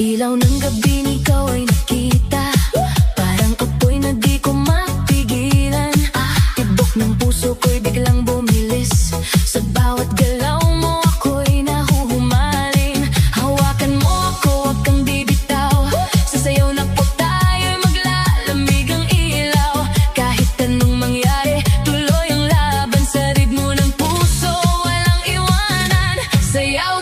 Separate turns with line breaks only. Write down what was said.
ilaw ng gabi ikaw ay nakita, parang apoy na di ko mapigilan. Tibok ng puso ko'y biglang bumilis, sa bawat galaw mo ako'y nahuhumaling. Hawakan mo ako, wag kang bibitaw, sasayaw na po tayo'y maglalamig ang ilaw. Kahit anong mangyari, tuloy ang laban sa ritmo ng puso, walang iwanan. Sayaw